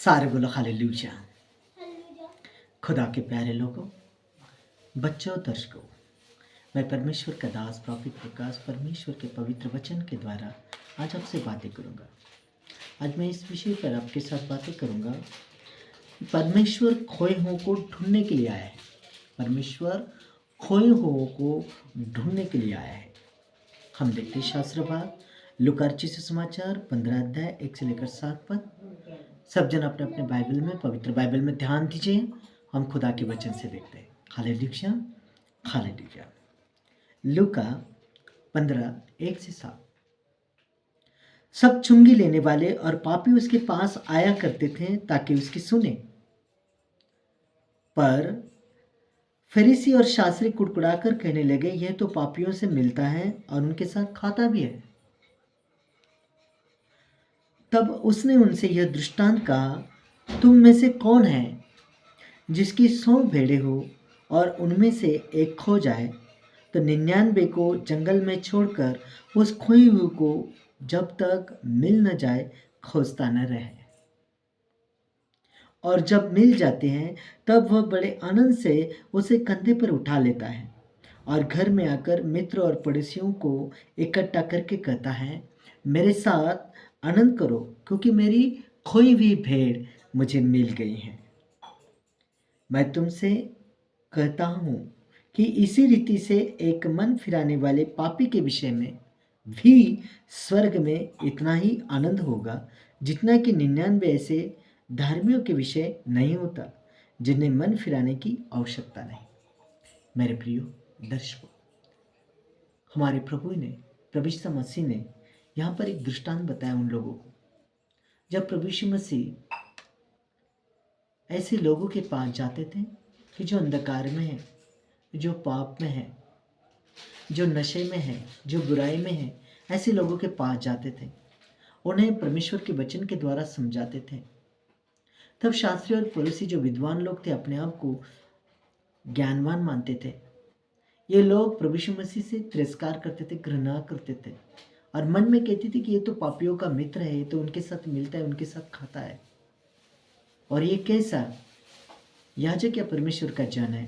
सारे बोलो हालेलुया। खुदा के प्यारे लोगों, बच्चों, दर्शकों, मैं परमेश्वर का दास प्रॉफिट प्रकाश परमेश्वर के पवित्र वचन के द्वारा आज आपसे बातें करूंगा। आज मैं इस विषय पर आपके साथ बातें करूंगा। परमेश्वर खोए हुओं को ढूंढने के लिए आया है। परमेश्वर खोए हुओं को ढूंढने के लिए आया है। हम देखते हैं शास्त्र भाग लूका रचित सुसमाचार 15 अध्याय 1 से लेकर 7 पद। सब जन अपने अपने बाइबल में, पवित्र बाइबल में ध्यान दीजिए। हम खुदा के वचन से देखते हैं। Hallelujah, hallelujah. लूका 15 1 से 7। सब चुंगी लेने वाले और पापी उसके पास आया करते थे ताकि उसकी सुने, पर फरीसी और शास्त्री कुड़कुड़ाकर कहने लगे, यह तो पापियों से मिलता है और उनके साथ खाता भी है। तब उसने उनसे यह दृष्टांत कहा, तुम में से कौन है जिसकी 100 भेड़ें हो और उनमें से एक खो जाए तो 99 को जंगल में छोड़कर उस खोई हुई को जब तक मिल न जाए खोजता न रहे। और जब मिल जाते हैं तब वह बड़े आनंद से उसे कंधे पर उठा लेता है और घर में आकर मित्र और पड़ोसियों को इकट्ठा करके कहता है, मेरे साथ आनंद करो क्योंकि मेरी खोई हुई भेड़ मुझे मिल गई है। मैं तुमसे कहता हूँ कि इसी रीति से एक मन फिराने वाले पापी के विषय में भी स्वर्ग में इतना ही आनंद होगा जितना कि 99 ऐसे धर्मियों के विषय नहीं होता जिन्हें मन फिराने की आवश्यकता नहीं। मेरे प्रियो दर्शकों, हमारे प्रभु यीशु मसीह ने यहाँ पर एक दृष्टांत बताया उन लोगों को। जब प्रभु यीशु मसीह ऐसे लोगों के पास जाते थे कि जो अंधकार में है, जो पाप में है, जो नशे में है, जो बुराई में है, ऐसे लोगों के पास जाते थे, उन्हें परमेश्वर के वचन के द्वारा समझाते थे। तब शास्त्री और फरीसी जो विद्वान लोग थे अपने आप को ज्ञानवान मानते थे। ये लोग प्रभु यीशु मसीह से तिरस्कार करते थे, घृणा करते थे और मन में कहते थे कि ये तो पापियों का मित्र है, ये तो उनके साथ मिलता है, उनके साथ खाता है। और ये कैसा याजक या परमेश्वर का जन है।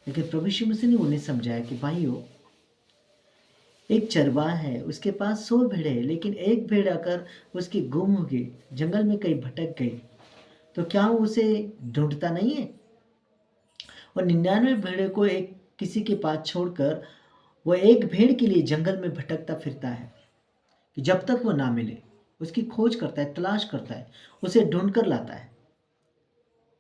लेकिन प्रभु यीशु मसीह ने उन्हें समझाया कि भाइयों, एक चरवाहा है, उसके पास 100 भेड़ें हैं, लेकिन एक भेड़ आकर उसकी गुम हो गई, जंगल में कहीं भटक गई, तो क्या वो उसे ढूंढता नहीं है? और 99 भेड़ों को एक किसी के पास छोड़कर वो एक भेड़ के लिए जंगल में भटकता फिरता है कि जब तक वो ना मिले उसकी खोज करता है, तलाश करता है, उसे ढूंढ कर लाता है।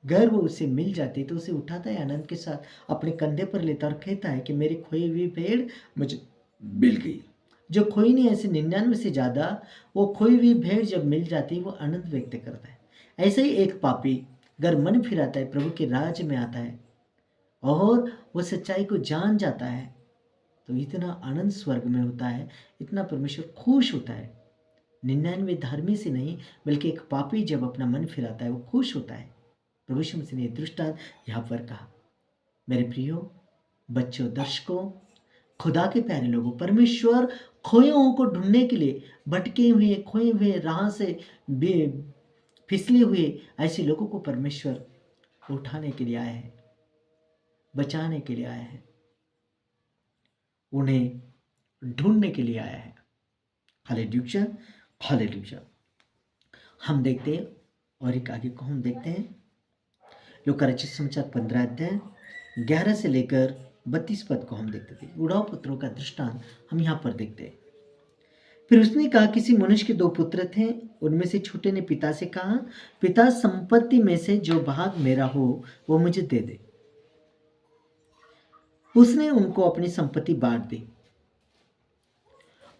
घर वो उसे मिल जाती तो उसे उठाता है, आनंद के साथ अपने कंधे पर लेता और कहता है कि मेरी खोई हुई भेड़ मुझे मिल गई। जो खोई नहीं, ऐसे 99 से ज़्यादा वो खोई हुई भेड़ जब मिल जाती वो आनंद व्यक्त करता है। ऐसे ही एक पापी अगर मन फिराता है, प्रभु के राज्य में आता है और वो सच्चाई को जान जाता है, तो इतना आनंद स्वर्ग में होता है, इतना परमेश्वर खुश होता है। 99 धर्मी से नहीं, बल्कि एक पापी जब अपना मन फिराता है वो खुश होता है। प्रभु यीशु मसीह ने दृष्टांत यहाँ पर कहा। मेरे प्रियो बच्चों, दर्शकों, खुदा के प्यारे लोगों, परमेश्वर खोए हुओं को ढूंढने के लिए, भटके हुए, खोए हुए, राह से फिसले हुए ऐसे लोगों को परमेश्वर उठाने के लिए आया है, बचाने के लिए आया है, उन्हें ढूंढने के लिए आया है। Hallelujah, hallelujah. हम देखते हैं और एक आगे को हम देखते हैं लूका रचित सुसमाचार 15 अध्याय 11 से लेकर 32 पद को हम देखते थे। उड़ाव पुत्रों का दृष्टांत हम यहाँ पर देखते हैं। फिर उसने कहा, किसी मनुष्य के 2 पुत्र थे। उनमें से छोटे ने पिता से कहा, पिता, संपत्ति में से जो भाग मेरा हो वो मुझे दे दे। उसने उनको अपनी संपत्ति बांट दी।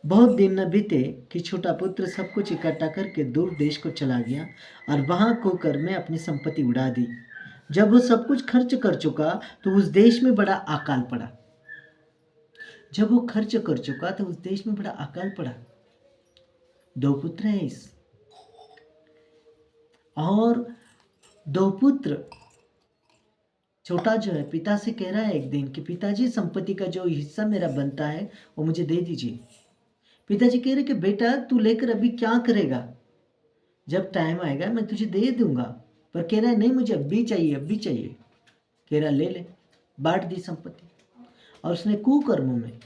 बहुत दिन न बीते कि छोटा पुत्र सब कुछ इकट्ठा करके दूर देश को चला गया और वहां खोकर में अपनी संपत्ति उड़ा दी। जब वो सब कुछ खर्च कर चुका तो उस देश में बड़ा अकाल पड़ा। जब वो खर्च कर चुका तो उस देश में बड़ा अकाल पड़ा। 2 पुत्र हैं इस, और 2 पुत्र, छोटा जो है पिता से कह रहा है एक दिन कि पिताजी, संपत्ति का जो हिस्सा मेरा बनता है वो मुझे दे दीजिए। पिताजी कह रहे कि बेटा, तू लेकर अभी क्या करेगा? जब टाइम आएगा मैं तुझे दे दूंगा। पर कह रहा है नहीं, मुझे अब भी चाहिए, अब भी चाहिए। कह रहा ले ले, बांट दी संपत्ति। और उसने कुकर्मों में,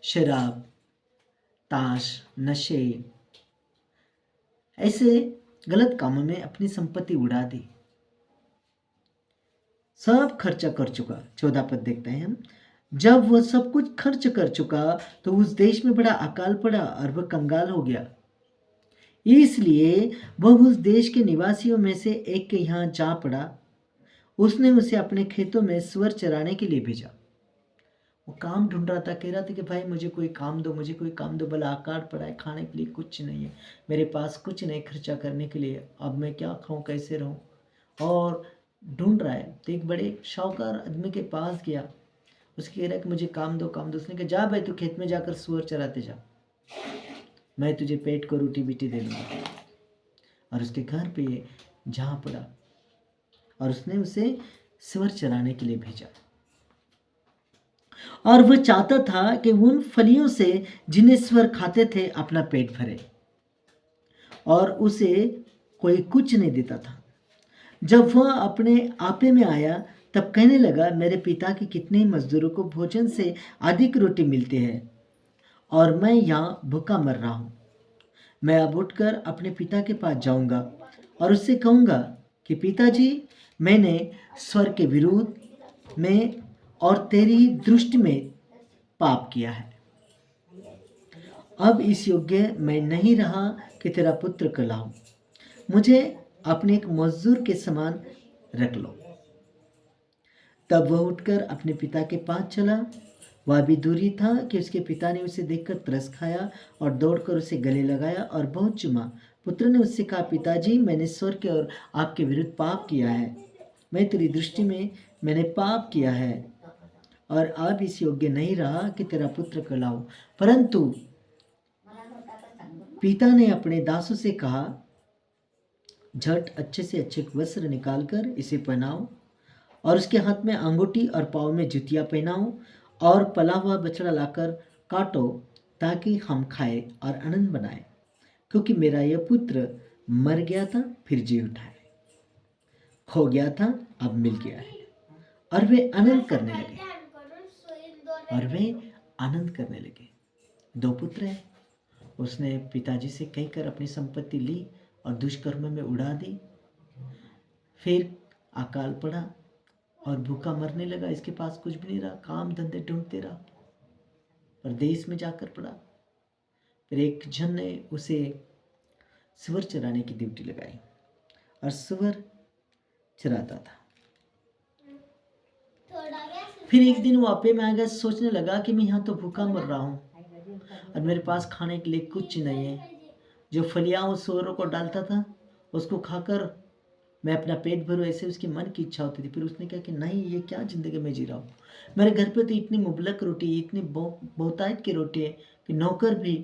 शराब, ताश, नशे, ऐसे गलत कामों में अपनी संपत्ति उड़ा दी, सब खर्चा कर चुका। 14 पद देखते हैं हम। जब वह सब कुछ खर्च कर चुका तो उस देश में बड़ा अकाल पड़ा और वह कंगाल हो गया। इसलिए वह उस देश के निवासियों में से एक के यहाँ जा पड़ा। उसने उसे अपने खेतों में सुअर चराने के लिए भेजा। वो काम ढूंढ रहा था, कह रहा था कि भाई मुझे कोई काम दो, मुझे कोई काम दो। भला अकाल पड़ा है, खाने के लिए कुछ नहीं है, मेरे पास कुछ नहीं खर्चा करने के लिए, अब मैं क्या खाऊं, कैसे रहूं। और ढूंढ रहा है तो एक बड़े शाहूकार आदमी के पास गया। उसके कह रहा है कि मुझे काम दो, काम दो। उसने कहा जा भाई, तू खेत में जाकर सुअर चराते जा, मैं तुझे पेट को रोटी बीटी दे दूंगा। और उसके घर पे ये जा पड़ा और उसने उसे सुअर चराने के लिए भेजा। और वह चाहता था कि उन फलियों से जिन्हें सुअर खाते थे अपना पेट भरे, और उसे कोई कुछ नहीं देता था। जब वह अपने आपे में आया तब कहने लगा, मेरे पिता के कितने ही मजदूरों को भोजन से अधिक रोटी मिलती है और मैं यहाँ भूखा मर रहा हूँ। मैं अब उठकर अपने पिता के पास जाऊंगा और उससे कहूँगा कि पिताजी, मैंने स्वर के विरुद्ध में और तेरी दृष्टि में पाप किया है। अब इस योग्य मैं नहीं रहा कि तेरा पुत्र कहलाऊं। मुझे अपने एक मजदूर के समान रख लो। तब वह उठकर अपने पिता के पास चला। वह भी दूरी था कि उसके पिता ने उसे देखकर तरस खाया और दौड़कर उसे गले लगाया और बहुत चूमा। पुत्र ने उससे कहा, पिताजी, मैंने स्वर के और आपके विरुद्ध पाप किया है। मैं तेरी दृष्टि में मैंने पाप किया है और अब इस योग्य नहीं रहा कि तेरा पुत्र कहलाऊं। परंतु पिता ने अपने दासों से कहा, झट अच्छे से अच्छे वस्त्र निकालकर इसे पहनाओ और उसके हाथ में अंगूठी और पाँव में जुतियाँ पहनाओ और पला हुआ बछड़ा लाकर काटो, ताकि हम खाए और आनंद बनाए। क्योंकि मेरा यह पुत्र मर गया था, फिर जी उठा है, खो गया था, अब मिल गया है। और वे आनंद करने लगे, और वे आनंद करने लगे। 2 पुत्र हैं। उसने पिताजी से कहकर अपनी संपत्ति ली और दुष्कर्म में उड़ा दी। फिर अकाल पड़ा और भूखा मरने लगा। इसके पास कुछ भी नहीं रहा, काम धंधे ढूंढते रहा, परदेश में जाकर पड़ा। फिर एक जन ने उसे सुअर चराने की ड्यूटी लगाई और सुअर चराता था। फिर एक दिन वो आपे में आ गया, सोचने लगा कि मैं यहाँ तो भूखा मर रहा हूँ और मेरे पास खाने के लिए कुछ नहीं है। जो फलियाँ उस सुअरों को डालता था उसको खाकर मैं अपना पेट भरूँ, ऐसे उसकी मन की इच्छा होती थी। फिर उसने कहा कि नहीं, ये क्या ज़िंदगी में जी रहा हूँ। मेरे घर पे तो इतनी मुबलक रोटी, इतनी बहुतायत की रोटी है कि नौकर भी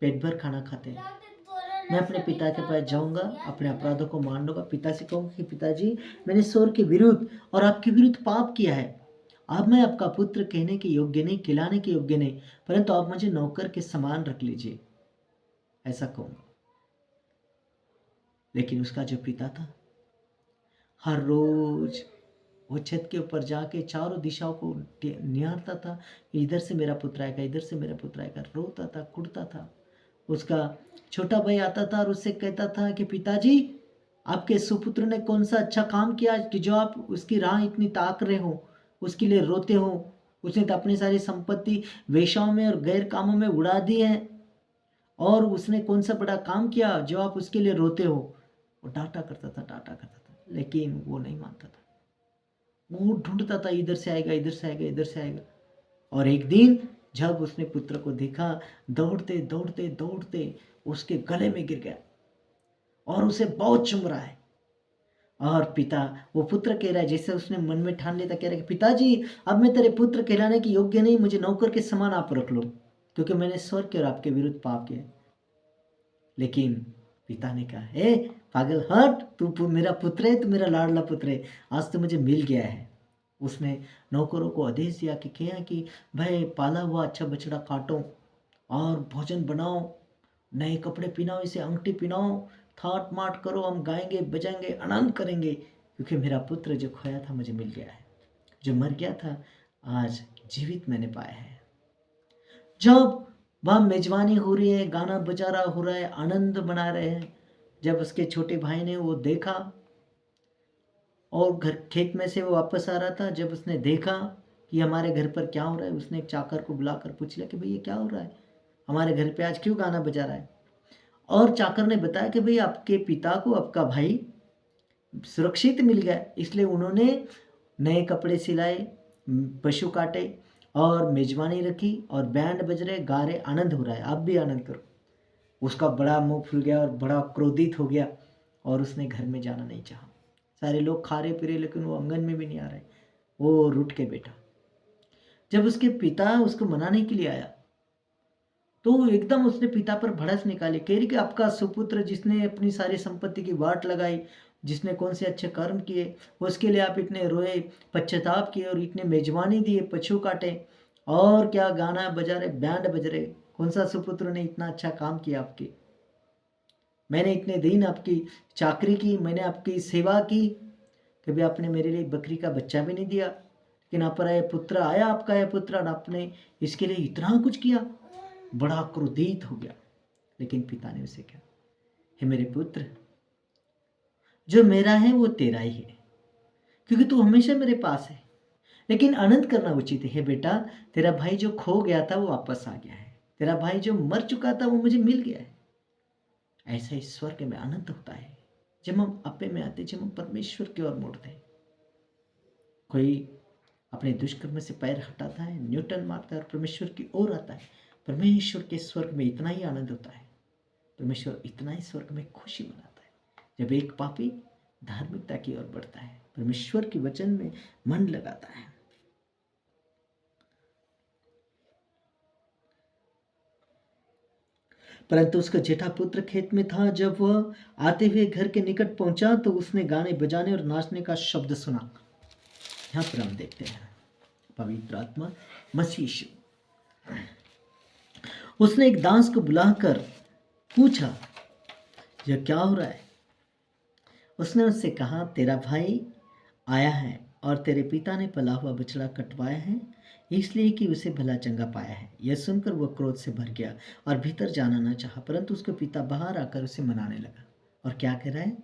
पेट भर खाना खाते हैं। मैं अपने पिता के पास जाऊंगा, अपने अपराधों को मान लूंगा, पिता से कहूँगा कि पिताजी, मैंने स्वर के विरुद्ध और आपके विरुद्ध पाप किया है। अब मैं आपका पुत्र कहने के योग्य नहीं, खिलाने के योग्य नहीं, परंतु आप मुझे नौकर के समान रख लीजिए, ऐसा कहूँगा। लेकिन उसका जो पिता था, हर रोज वो छत के ऊपर जाके चारों दिशाओं को निहारता था, इधर से मेरा पुत्र आएगा, इधर से मेरा पुत्र आएगा। रोता था, कुड़ता था। उसका छोटा भाई आता था और उससे कहता था कि पिताजी, आपके सुपुत्र ने कौन सा अच्छा काम किया कि जो आप उसकी राह इतनी ताक रहे हो, उसके लिए रोते हो। उसने तो अपनी सारी संपत्ति वेश्याओं में और गैर कामों में उड़ा दी है, और उसने कौन सा बड़ा काम किया जो आप उसके लिए रोते हो। वो डांटा करता था, लेकिन वो नहीं मानता था। वो ढूंढता था, इधर से आएगा, इधर से आएगा, इधर से आएगा। और एक दिन जब उसने पुत्र को देखा, दौड़ते दौड़ते दौड़ते उसके गले में गिर गया और उसे बहुत चुम रहा है। और पिता, वो पुत्र कह रहा है, जैसे उसने मन में ठान लिया था, कह रहा है कि पिताजी, अब मैं तेरे पुत्र कहलाने की योग्य नहीं, मुझे नौकर के समान आप रख लो, क्योंकि मैंने स्वर्ग के और आपके विरुद्ध पाप किया। लेकिन पिता ने कहा, हे पागल, हट, तू मेरा पुत्र है, तू मेरा लाडला पुत्र है, आज तो मुझे मिल गया है। उसने नौकरों को आदेश दिया कि क्या कि भाई पाला हुआ अच्छा बछड़ा काटो और भोजन बनाओ, नए कपड़े पहनाओ, इसे अंगूठी पहनाओ, ठाट माट करो, हम गाएंगे बजाएंगे आनंद करेंगे, क्योंकि मेरा पुत्र जो खोया था मुझे मिल गया है, जो मर गया था आज जीवित मैंने पाया है। जब वह मेजबानी हो रही है, गाना बजारा हो रहा है, आनंद मना रहे हैं, जब उसके छोटे भाई ने वो देखा और घर खेत में से वो वापस आ रहा था, जब उसने देखा कि हमारे घर पर क्या हो रहा है, उसने एक चाकर को बुलाकर पूछ लिया कि भाई ये क्या हो रहा है, हमारे घर पे आज क्यों गाना बजा रहा है। और चाकर ने बताया कि भाई आपके पिता को आपका भाई सुरक्षित मिल गया, इसलिए उन्होंने नए कपड़े सिलाए, पशु काटे और मेजबानी रखी और बैंड बज रहे, गा रहे, आनंद हो रहा है, आप भी आनंद करो। उसका बड़ा मुंह फूल गया और बड़ा क्रोधित हो गया और उसने घर में जाना नहीं चाहा। सारे लोग खा रहे पी रहे, लेकिन वो आंगन में भी नहीं आ रहे, वो रुठ के बैठा। जब उसके पिता उसको मनाने के लिए आया तो एकदम उसने पिता पर भड़ास निकाली, कह रही कि आपका सुपुत्र जिसने अपनी सारी संपत्ति की वाट लगाई, जिसने कौन से अच्छे कर्म किए, उसके लिए आप इतने रोए, पश्चाताप किए और इतने मेजबानी दिए, पशु काटे और क्या गाना बजा रहे, बैंड बज रहे, कौन सा सुपुत्र ने इतना अच्छा काम किया आपके। मैंने इतने दिन आपकी चाकरी की, मैंने आपकी सेवा की, कभी आपने मेरे लिए बकरी का बच्चा भी नहीं दिया, लेकिन आप पर यह पुत्र आया, आपका यह पुत्र, और आपने इसके लिए इतना कुछ किया। बड़ा क्रोधित हो गया। लेकिन पिता ने उसे कहा, हे मेरे पुत्र, जो मेरा है वो तेरा ही है, क्योंकि तू हमेशा मेरे पास है, लेकिन आनंद करना उचित है। बेटा, तेरा भाई जो खो गया था वो वापस आ गया है, तेरा भाई जो मर चुका था वो मुझे मिल गया है। ऐसा ही स्वर्ग में आनंद होता है जब हम अपने में आते, जब हम परमेश्वर की ओर मुड़ते हैं। कोई अपने दुष्कर्म से पैर हटाता है, न्यूटन मारता है और परमेश्वर की ओर आता है, परमेश्वर के स्वर्ग में इतना ही आनंद होता है, परमेश्वर इतना ही स्वर्ग में खुशी मनाता है जब एक पापी धार्मिकता की ओर बढ़ता है, परमेश्वर के वचन में मन लगाता है। परंतु उसका जेठा पुत्र खेत में था। जब वह आते हुए घर के निकट पहुंचा तो उसने गाने बजाने और नाचने का शब्द सुना। यहां पर हम देखते हैं पवित्र आत्मा मसीह यीशु, उसने एक दास को बुलाकर पूछा, यह क्या हो रहा है। उसने उससे कहा, तेरा भाई आया है और तेरे पिता ने पला हुआ बछड़ा कटवाया है, इसलिए कि उसे भला चंगा पाया है। यह सुनकर वह क्रोध से भर गया और भीतर जाना न चाहा, परंतु उसके पिता बाहर आकर उसे मनाने लगा। और क्या कह रहा है,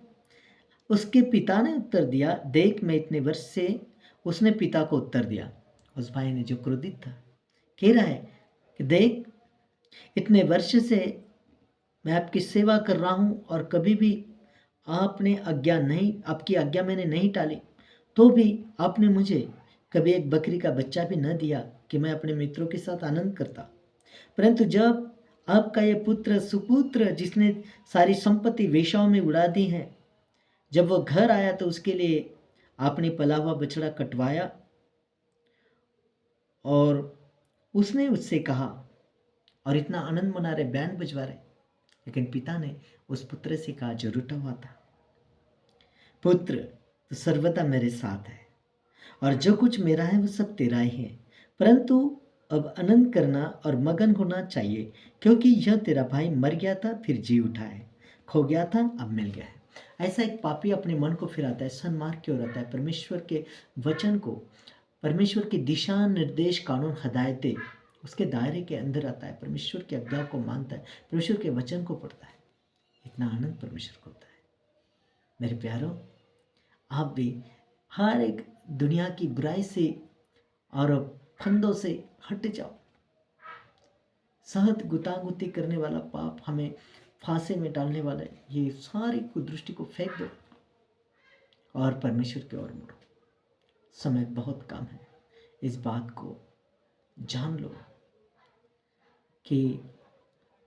उसके पिता ने उत्तर दिया, देख मैं इतने वर्ष से, उसने पिता को उत्तर दिया, उस भाई ने जो क्रोधित था, कह रहा है कि देख इतने वर्ष से मैं आपकी सेवा कर रहा हूँ और कभी भी आपकी आज्ञा मैंने नहीं टाली, तो भी आपने मुझे कभी एक बकरी का बच्चा भी न दिया कि मैं अपने मित्रों के साथ आनंद करता। परंतु जब आपका ये पुत्र सुपुत्र जिसने सारी संपत्ति वेश्याओं में उड़ा दी है, जब वो घर आया तो उसके लिए आपने पला हुआ बछड़ा कटवाया। और उसने उससे कहा, और इतना आनंद मना रहे, बैंड बजवा रहे, लेकिन पिता ने उस पुत्र से कहा जो रूठा हुआ था, पुत्र तो सर्वदा मेरे साथ है और जो कुछ मेरा है वो सब तेरा ही है, परंतु अब आनंद करना और मगन होना चाहिए, क्योंकि यह तेरा भाई मर गया था फिर जी उठा है, खो गया था अब मिल गया है। ऐसा एक पापी अपने मन को फिराता है, सन्मार्ग की ओर आता है, परमेश्वर के वचन को, परमेश्वर के दिशा निर्देश, कानून, हदायतें उसके दायरे के अंदर आता है, परमेश्वर की आज्ञा को मानता है, परमेश्वर के वचन को पढ़ता है, इतना आनंद परमेश्वर को होता है। मेरे प्यारों, आप भी हर एक दुनिया की बुराई से और फंदों से हट जाओ। सहज गुतागुती करने वाला पाप, हमें फांसे में डालने वाला ये सारी कुदृष्टि को फेंक दो और परमेश्वर की ओर मुड़ो। समय बहुत कम है, इस बात को जान लो कि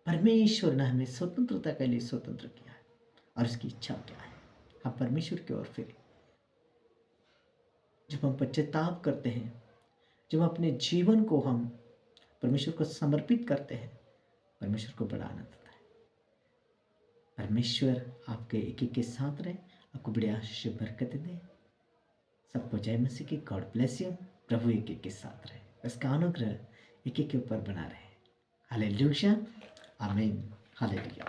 परमेश्वर ने हमें स्वतंत्रता के लिए स्वतंत्र किया है और उसकी इच्छा क्या है। हम परमेश्वर की ओर फिरें। जब हम पश्चाताप करते हैं, जब अपने जीवन को हम परमेश्वर को समर्पित करते हैं, परमेश्वर को बड़ा आनंद आता है। परमेश्वर आपके एक एक के साथ रहे, आपको बड़ी आशीष बरकत दे। सबको जय मसीह की। God bless you. प्रभु एक एक के साथ रहे, उसका अनुग्रह एक एक के ऊपर बना रहे। हालेलुया, आमीन, हालेलुया।